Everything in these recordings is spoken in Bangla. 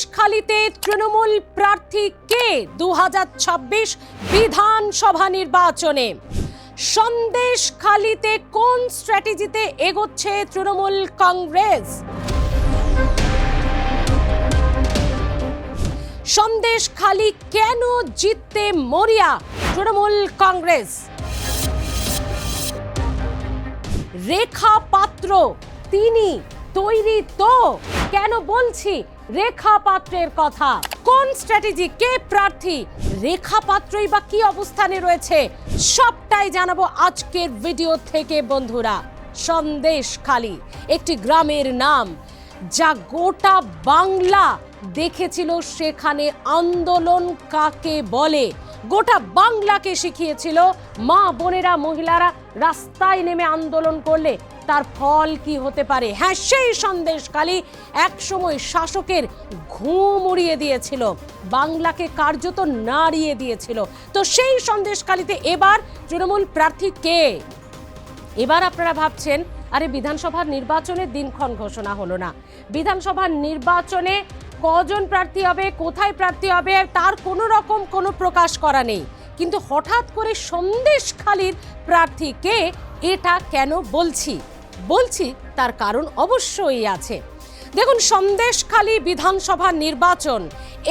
সন্দেশখালীতে তৃণমূল প্রার্থী কে 2026 বিধানসভা নির্বাচনে? সন্দেশখালীতে কোন স্ট্র্যাটেজিতে এগোচ্ছে তৃণমূল কংগ্রেস? সন্দেশখালী কেন জিততে মরিয়া তৃণমূল কংগ্রেস? রেখা পাত্র তিনি তৈরি তো? কেন বলছি রেখা পাত্রের কথা? কোন স্ট্র্যাটেজি, কে প্রার্থী, রেখা পাত্রই বা কি অবস্থানে রয়েছে, সবটাই জানাবো আজকের ভিডিও থেকে বন্ধুরা। সন্দেশখালী একটি গ্রামের নাম যা গোটা বাংলা দেখেছিল সেখানে আন্দোলন কাকে বলে। গোটা বাংলাকে শিখিয়েছিল মা বোনেরা মহিলারা রাস্তায় নেমে আন্দোলন করলে তার ফল কি হতে পারে। হ্যাঁ, সেই সন্দেশখালী একসময় শাসকের ঘুম উড়িয়ে দিয়েছিল, বাংলাকে কার্যত নাড়িয়ে দিয়েছিল। তো সেই সন্দেশখালীতে এবার তৃণমূল প্রার্থী কে? এবার আপনারা ভাবছেন আরে বিধানসভার নির্বাচনের দিনক্ষণ ঘোষণা হলো না, বিধানসভার নির্বাচনে কজন প্রার্থী হবে, কোথায় প্রার্থী হবে তার কোনো রকম কোনো প্রকাশ করা নেই, কিন্তু হঠাৎ করে সন্দেশখালীর প্রার্থী কে এটা কেন বলছি তার কারণ অবশ্যই আছে। দেখুন, সন্দেশখালী বিধানসভা নির্বাচন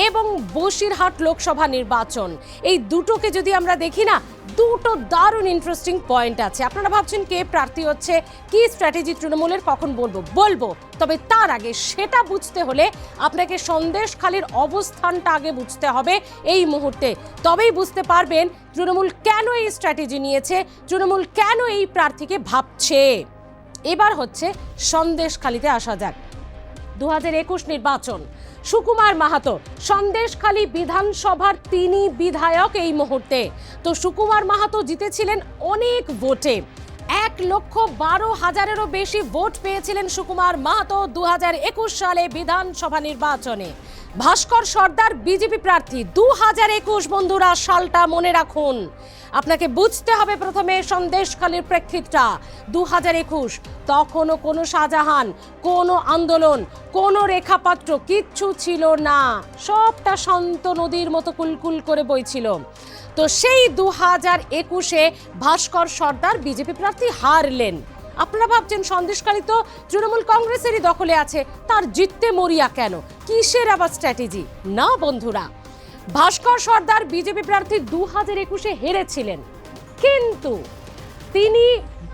এবং বসিরহাট লোকসভা নির্বাচন, এই দুটোকে যদি আমরা দেখি না, দুটো দারুণ ইন্টারেস্টিং পয়েন্ট আছে। আপনারা ভাবছেন কে প্রার্থী হচ্ছে, কি স্ট্র্যাটেজি তৃণমূলের, কখন বলবো, তবে তার আগে সেটা বুঝতে হলে আপনাকে সন্দেশখালীর অবস্থানটা আগে বুঝতে হবে এই মুহূর্তে। তবেই বুঝতে পারবেন তৃণমূল কেন এই স্ট্র্যাটেজি নিয়েছে, তৃণমূল কেন এই প্রার্থীকে ভাবছে। এবার হচ্ছে সন্দেশখালীতে আসা যাক। 2021 নির্বাচন, সুকুমার মাহাতো সন্দেশখালী বিধানসভার তিনি বিধায়ক এই মুহূর্তে। তো সুকুমার মাহাতো জিতেছিলেন অনেক ভোটে, 1,12,000-এরও বেশি ভোট পেয়েছিলেন সুকুমার মাহাতো 2021 সালে বিধানসভা নির্বাচনে। ভাস্কর সর্দার বিজেপি প্রার্থী 2021 বন্ধুরা, সালটা মনে রাখুন। আপনাকে বুঝতে হবে প্রথমে সন্দেশখালীর প্রেক্ষিতটা। 2021 তখনও কোনো শাহজাহান, কোনো আন্দোলন, কোনো রেখাপাত্র কিচ্ছু ছিল না, সবটা শান্ত নদীর মতো কুলকুল করে বইছিল। তো সেই 2021-এ ভাস্কর সর্দার বিজেপি প্রার্থী হারলেন। আপনারা ভাবছেন সন্দেশখালী তো তৃণমূল কংগ্রেসেরই দখলে আছে, তার জিততে মরিয়া কেন, কিসের আবার স্ট্র্যাটেজি? না বন্ধুরা, ভাস্কর সর্দার বিজেপি প্রার্থী 2021-এ হেরেছিলেন, কিন্তু তিনি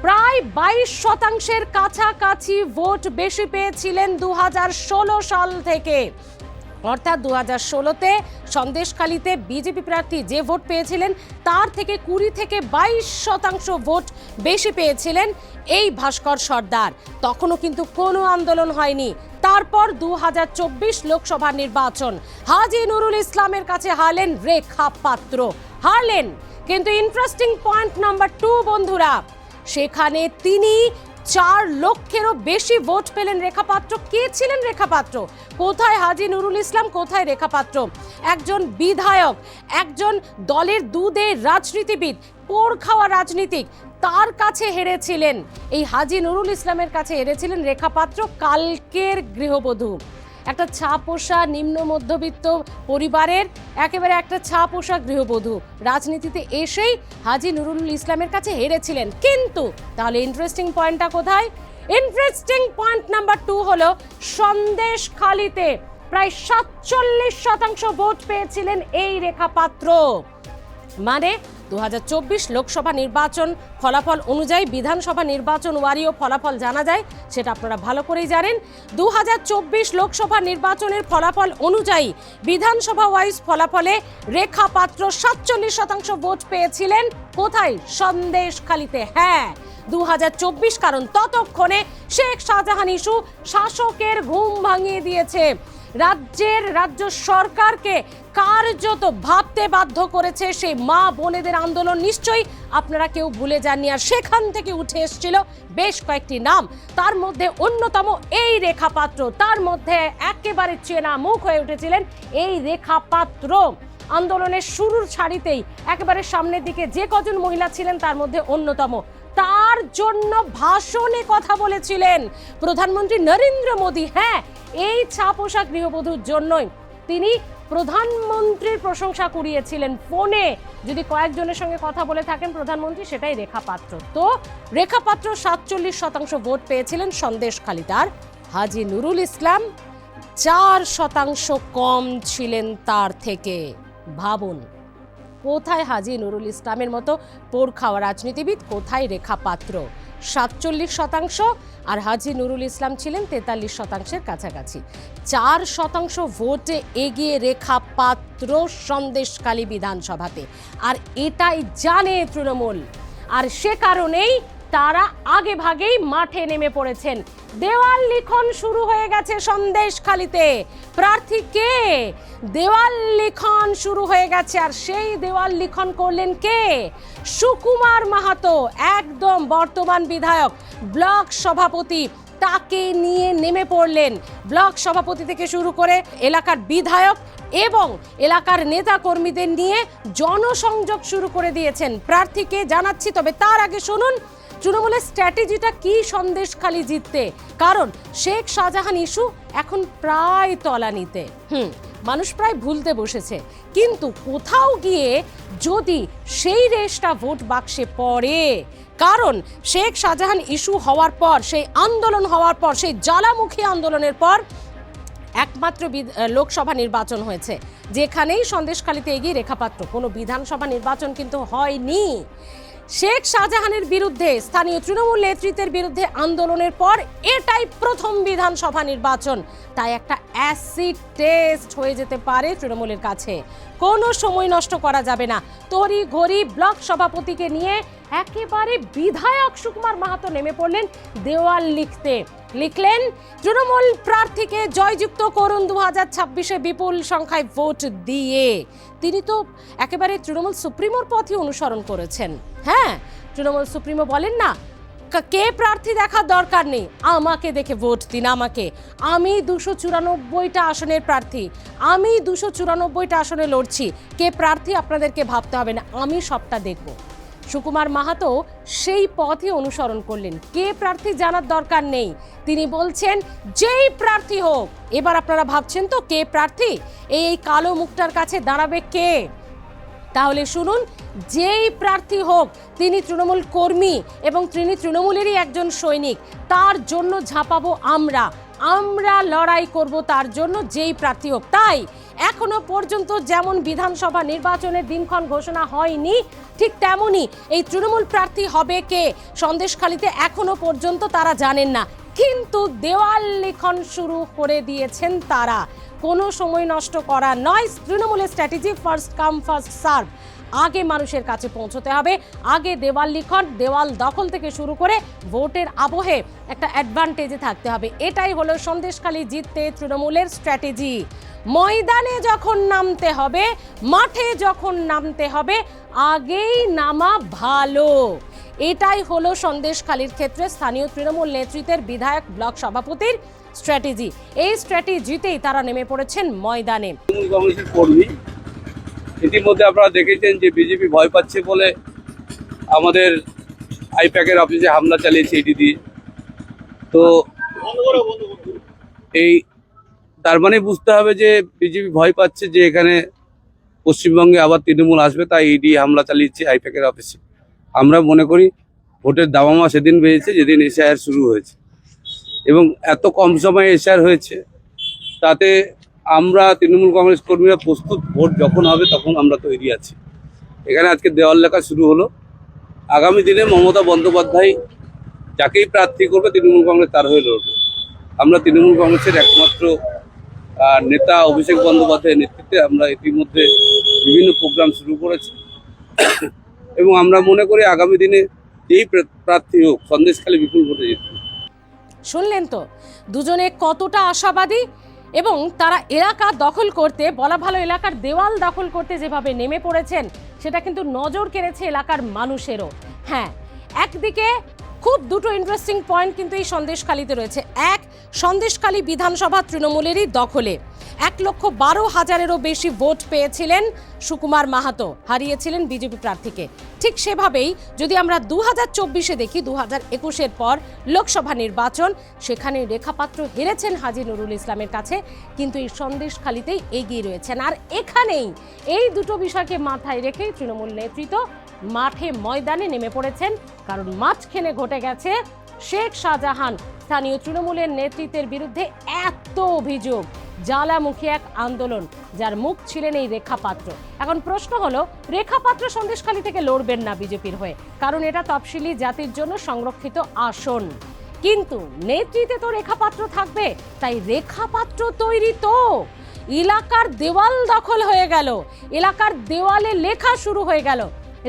প্রায় 22% কাছাকাছি ভোট বেশি পেয়েছিলেন 2016 সাল থেকে। অর্থাৎ 2016-তে সন্দেশখালীতে বিজেপি প্রার্থী যে ভোট পেয়েছিলেন তার থেকে 20 থেকে 22% ভোট বেশি পেয়েছিলেন এই ভাস্কর সর্দার। তখনও কিন্তু কোনো আন্দোলন হয়নি। তারপর 2024 লোকসভা নির্বাচন, হাজী নুরুল ইসলামের কাছে হারলেন রেখা পাত্র, হারলেন। কিন্তু ইন্টারেস্টিং পয়েন্ট নাম্বার 2 বন্ধুরা, সেখানে তিনি 4 লক্ষেরও বেশি ভোট পেলেন রেখাপাত্র। কে ছিলেন রেখাপাত্র? কোথায় হাজী নুরুল ইসলাম, কোথায় রেখাপাত্র? একজন বিধায়ক, একজন দলের দুধের রাজনীতিবিদ, পোড় খাওয়া রাজনীতিক, তার কাছে হেরেছিলেন, এই হাজী নুরুল ইসলামের কাছে হেরেছিলেন রেখাপাত্র, কালকের গৃহবধূ, একটা ছাপোষা নিম্ন মধ্যবিত্ত পরিবারের একেবারে একটা ছাপোষা গৃহবধূ, রাজনীতিতে এসেই হাজী নুরুল ইসলামের কাছে হেরেছিলেন। কিন্তু তাহলে ইন্টারেস্টিং পয়েন্টটা কোথায়? ইন্টারেস্টিং পয়েন্ট নাম্বার 2 হলো সন্দেশখালীতে প্রায় 47% ভোট পেয়েছিলেন এই রেখাপাত্র। মানে 2024 লোকসভা নির্বাচন ফলাফল অনুযায়ী বিধানসভা নির্বাচন ওয়ারিও ফলাফল জানা যায়, সেটা আপনারা ভালো করেই জানেন। 2024 লোকসভা নির্বাচনের ফলাফল অনুযায়ী বিধানসভা ওয়াইজ ফলাফলে রেখা পাত্র 47% ভোট পেয়েছিলেন। কোথায়? সন্দেশখালীতে। হ্যাঁ, 2024, কারণ ততক্ষণে শেখ শাহজাহান ইস্যু শাসকের ঘুম ভাঙিয়ে দিয়েছে, রাজ্য সরকারকে কার্যত ভাবতে বাধ্য করেছে সেই মা বোনেদের আন্দোলন। নিশ্চয়ই আপনারা কেউ ভুলে যাননি, আর সেখান থেকে উঠে এসেছিল বেশ কয়েকটি নাম, তার মধ্যে অন্যতম এই রেখাপাত্র। তার মধ্যে একেবারে চেনা মুখ হয়ে উঠেছিলেন এই রেখাপাত্র। আন্দোলনের শুরুর সারিতেই একেবারে সামনের দিকে যে কজন মহিলা ছিলেন তার মধ্যে অন্যতম। তার জন্য ভাষণে কথা বলেছিলেন প্রধানমন্ত্রী নরেন্দ্র মোদী। হ্যাঁ, এই ছাপোষা গৃহবধূর জন্যই তিনি প্রধানমন্ত্রীর প্রশংসা কুড়িয়েছিলেন ফোনে। যদি কয়েকজনের সঙ্গে কথা বলে থাকেন প্রধানমন্ত্রী, সেটাই রেখা পাত্র। তো রেখা পাত্র 47% ভোট পেয়েছিলেন সন্দেশখালিতে, আর হাজী নুরুল ইসলাম 4% কম ছিলেন তার থেকে। ভাবুন, কোথায় হাজী নুরুল ইসলামের মতো পোড় খাওয়া রাজনীতিবিদ, কোথায় রেখা পাত্র? 47% আর হাজী নুরুল ইসলাম ছিলেন 43%-এর কাছাকাছি। 4% ভোটে এগিয়ে রেখা পাত্র সন্দেশখালী বিধানসভাতে, আর এটাই জানে তৃণমূল। আর সে কারণেই তারা আগে ভাগেই মাঠে নেমে পড়েছেন। দেওয়াল লিখন শুরু হয়ে গেছে সন্দেশখালীতে। প্রার্থী কে? দেওয়াল লিখন শুরু হয়ে গেছে। আর সেই দেওয়াল লিখন করলেন কে? সুকুমার মাহাতো, একদম বর্তমান বিধায়ক, ব্লক সভাপতি। তাকে নিয়ে নেমে পড়লেন। ব্লক সভাপতি থেকে শুরু করে এলাকার বিধায়ক এবং এলাকার নেতা কর্মীদের নিয়ে জনসংযোগ শুরু করে দিয়েছেন। প্রার্থীকে জানাচ্ছি, তবে তার আগে শুনুন তৃণমূলের স্ট্র্যাটেজিটা কি সন্দেশখালী জিততে। কারণ শেখ শাহজাহান ইস্যু এখন প্রায় তলানিতে, মানুষ প্রায় ভুলতে বসেছে। কিন্তু কোথাও গিয়ে যদি সেই রেসটা ভোট বাক্সে পড়ে, কারণ শেখ শাহজাহান ইস্যু হওয়ার পর, সেই আন্দোলন হওয়ার পর, সেই জ্বালামুখী আন্দোলনের পর একমাত্র লোকসভা নির্বাচন হয়েছে যেখানেই সন্দেশখালীতে এগিয়ে রেখা পাত্র। কোনো বিধানসভা নির্বাচন কিন্তু হয়নি। শেখ শাহজাহানের বিরুদ্ধে, স্থানীয় তৃণমূল নেতৃত্বের বিরুদ্ধে আন্দোলনের পর এটাই প্রথম বিধানসভা নির্বাচন। তাই একটা অ্যাসিড টেস্ট হয়ে যেতে পারে তৃণমূলের কাছে। কোনো সময় নষ্ট করা যাবে না। তড়ি ঘড়ি ব্লক সভাপতিকে নিয়ে একেবারে বিধায়ক সুকুমার মাহাতো নেমে পড়লেন দেওয়াল লিখতে। লিখলেন, তৃণমূল প্রার্থীকে জয়যুক্ত করুন 2026-এ বিপুল সংখ্যায় ভোট দিয়ে। তিনি তো একেবারে তৃণমূল সুপ্রিমোর পথই অনুসরণ করেছেন। হ্যাঁ, তৃণমূল সুপ্রিমো বলেন না, কে প্রার্থী দেখার দরকার নেই, আমাকে দেখে ভোট দিন। আমাকে, আমি 294টা আসনের প্রার্থী, আমি 294টা আসনে লড়ছি। কে প্রার্থী আপনাদেরকে ভাবতে হবে না, আমি সবটা দেখব। সুকুমার মাহাতো সেই পথই অনুসরণ করলেন। কে প্রার্থী জানার দরকার নেই, তিনি বলছেন যেই প্রার্থী হোক। এবার আপনারা ভাবছেন তো কে প্রার্থী, এই কালো মুখটার কাছে দাঁড়াবে কে? তাহলে শুনুন, যেই প্রার্থী হোক তিনি তৃণমূল কর্মী এবং তিনি তৃণমূলেরই একজন সৈনিক। তার জন্য ঝাঁপাবো আমরা, আমরা লড়াই করব তার জন্য, যেই প্রার্থী হোক। তাই এখনো পর্যন্ত যেমন বিধানসভা নির্বাচনের দিনক্ষণ ঘোষণা হয়নি, ঠিক তেমনই এই তৃণমূল প্রার্থী হবে কে সন্দেশখালীতে এখনো পর্যন্ত তারা জানেন না। কিন্তু দেওয়াল লিখন শুরু করে দিয়েছেন তারা। কোনো সময় নষ্ট করা নয়। তৃণমূলের strategy first come first serve. আগে মানুষের কাছে পৌঁছতে হবে, আগে দেওয়াল লিখন, দেওয়াল দখল থেকে শুরু করে ভোটের আবহে একটা অ্যাডভান্টেজে থাকতে হবে। এটাই হলো সন্দেশখালী জিততে তৃণমূলের স্ট্র্যাটেজি। ময়দানে যখন নামতে হবে, মাঠে যখন নামতে হবে, আগেই নামা ভালো। এটাই হলো সন্দেশখালীর ক্ষেত্রে স্থানীয় তৃণমূল নেতৃত্বের বিধায়ক ব্লক সভাপতির স্ট্র্যাটেজি। এই স্ট্র্যাটেজিতেই তারা নেমে পড়েছেন ময়দানে। কংগ্রেসের কর্মী, ইতিমধ্যে আপনারা দেখেছেন যে বিজেপি ভয় পাচ্ছে বলে আমাদের আইপ্যাকের অফিসে হামলা চালিয়েছে ইডি দিয়ে। তো এই তার মানে বুঝতে হবে যে বিজেপি ভয় পাচ্ছে যে এখানে পশ্চিমবঙ্গে আবার তৃণমূল আসবে, তাই ইডি হামলা চালিয়েছে আইপ্যাকের অফিসে। আমরা মনে করি ভোটের দামামা সেদিন বেড়েছে যেদিন এসআইআর শুরু হয়েছে, এবং এত কম সময়ে এসআইআর হয়েছে। তাতে আমরা তৃণমূল কংগ্রেস কর্মীরা প্রস্তুত, ভোট যখন হবে তখন আমরা তৈরি আছি। এখানে আজকে দেওয়াল লেখা শুরু হলো। আগামী দিনে মমতা বন্দ্যোপাধ্যায় যাকেই প্রার্থী করবে তৃণমূল কংগ্রেস তার হয়ে লড়বে। আমরা তৃণমূল কংগ্রেসের একমাত্র নেতা অভিষেক বন্দ্যোপাধ্যায়ের নেতৃত্বে আমরা ইতিমধ্যে বিভিন্ন প্রোগ্রাম শুরু করেছি, এবং আমরা মনে করি আগামী দিনে যেই প্রার্থী হোক সন্দেশখালী বিপুল ভোটে জিতবে। শুনলেন তো দুজনে কতটা আশাবাদী, এবং তারা এলাকা দখল করতে, বলা ভালো এলাকার দেওয়াল দখল করতে যেভাবে নেমে পড়েছেন সেটা কিন্তু নজর কেড়েছে এলাকার মানুষেরও। হ্যাঁ, একদিকে খুব দুটো ইন্টারেস্টিং পয়েন্ট কিন্তু এই সন্দেশখালীতে রয়েছে। এক, সন্দেশখালী বিধানসভা তৃণমূলেরই দখলে। 1,12,000-এরও বেশি ভোট পেয়েছিলেন সুকুমার মাহাতো, হারিয়েছিলেন বিজেপি প্রার্থীকে। ঠিক সেভাবেই যদি আমরা 2024-এ দেখি, 2021-এর পর লোকসভা নির্বাচন, সেখানে রেখাপাত্র হেরেছেন হাজী নুরুল ইসলামের কাছে, কিন্তু এই সন্দেশখালীতেই এগিয়ে রয়েছেন। আর এখানেই এই দুটো বিষয়কে মাথায় রেখে তৃণমূল নেতৃত্ব মাঠে ময়দানে নেমে পড়েছেন, কারণ মাঝখানে ঘটে গেছে শেখ শাহজাহান স্থানীয় তৃণমূলের নেতৃত্বের বিরুদ্ধে এত অভিযোগ, জ্বালামুখী এক আন্দোলন, যার মুখ ছিলেন এই রেখাপাত্র। এখন প্রশ্ন হলো, রেখাপাত্র সন্দেশখালী থেকে লড়বেন না বিজেপির হয়ে, কারণ এটা তফসিলি জাতির জন্য সংরক্ষিত আসন, কিন্তু নেতৃত্বে তো রেখাপাত্র থাকবে, তাই রেখাপাত্র তৈরি তো। এলাকার দেওয়াল দখল হয়ে গেল, এলাকার দেওয়ালে লেখা শুরু হয়ে গেল।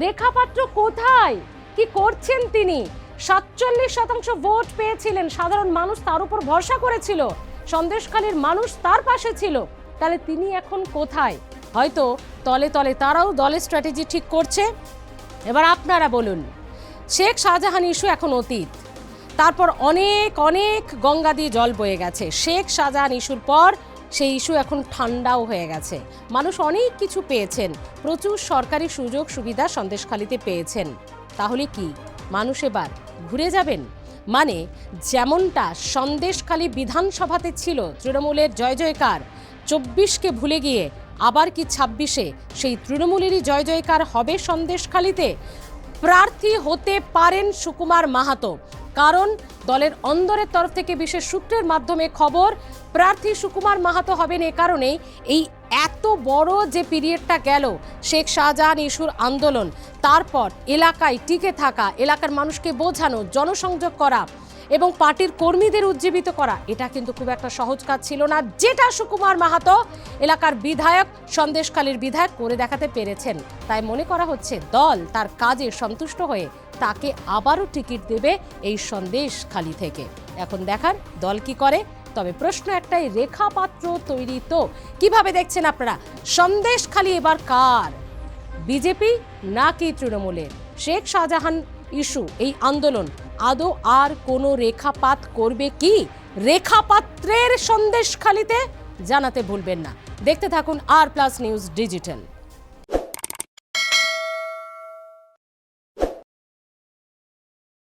রেখাপাত্র কোথায়, কি করছেন তিনি? 47% ভোট পেয়েছিলেন, সাধারণ মানুষ তার উপর ভরসা করেছিল, সন্দেশখালীর মানুষ তার পাশে ছিল, তাহলে তিনি এখন কোথায়? হয়তো তলে তলে তারাও দলের স্ট্র্যাটেজি ঠিক করছে। এবার আপনারা বলুন, শেখ শাহজাহান ইস্যু এখন অতীত, তারপর অনেক অনেক গঙ্গা দিয়ে জল বয়ে গেছে। শেখ শাহজাহান ইস্যুর পর সেই ইস্যু এখন ঠান্ডাও হয়ে গেছে, মানুষ অনেক কিছু পেয়েছেন, প্রচুর সরকারি সুযোগ সুবিধা সন্দেশখালীতে পেয়েছেন। তাহলে কি মানুষ এবার ঘুরে যাবেন? মানে যেমনটা সন্দেশখালী বিধানসভাতে ছিল তৃণমূলের জয় জয়কার, 24কে ভুলে গিয়ে আবার কি 26-এ সেই তৃণমূলেরই জয় জয়কার হবে সন্দেশখালীতে? প্রার্থী হতে পারেন সুকুমার মাহাতো, কারণ দলের অন্দরের তরফ থেকে বিশেষ সূত্রের মাধ্যমে খবর, প্রার্থী সুকুমার মাহাতো হবেন। এ কারণেই এই এত বড় যে পিরিয়ডটা গেল শেখ শাহজাহান ইস্যুর আন্দোলন, তারপর এলাকায় টিকে থাকা, এলাকার মানুষকে বোঝানো, জনসংযোগ করা এবং পার্টির কর্মীদের উজ্জীবিত করা, এটা কিন্তু খুব একটা সহজ কাজ ছিল না, যেটা সুকুমার মাহাতো এলাকার বিধায়ক, সন্দেশখালীর বিধায়ক করে দেখাতে পেরেছেন। তাই মনে করা হচ্ছে দল তার কাজে সন্তুষ্ট হয়ে তাকে আবারও টিকিট দেবে এই সন্দেশখালী থেকে। এখন দেখার দল কি করে। তবে প্রশ্ন একটাই, রেখাপাত্র তৈরি তো। কিভাবে দেখছেন আপনারা সন্দেশখালী এবার কার, বিজেপি নাকি তৃণমূলের? শেখ শাহজাহান ইস্যু, এই আন্দোলন আদৌ আর কোনো রেখাপাত করবে কি রেখাপাত্রের সন্দেশখালীতে? জানাতে ভুলবেন না। দেখতে থাকুন আর প্লাস নিউজ ডিজিটাল।